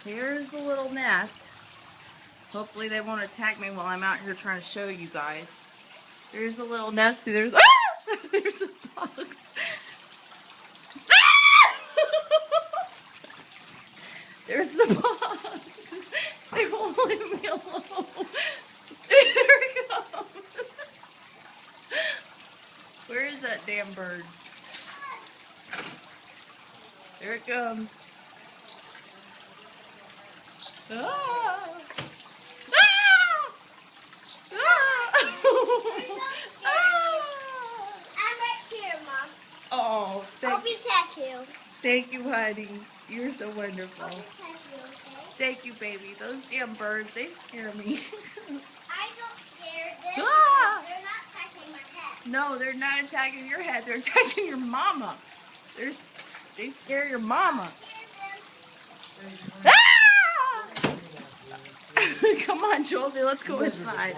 Here's the little nest. Hopefully they won't attack me while I'm out here trying to show you guys. There's a little nest. See, there's there's a box. There's the box. They won't leave me alone. There it comes. Where is that damn bird? There it comes. Ah! Ah! I'm right here, Mom. Oh, I'll be tattooed. thank you, honey. You're so wonderful. I'll be tattooed, okay? Thank you, baby. Those damn birds, they scare me. I don't scare them. Ah! They're not attacking my head. No, they're not attacking your head. They're attacking your mama. They scare your mama. Scare them. Ah! Come on, Josie, let's go inside.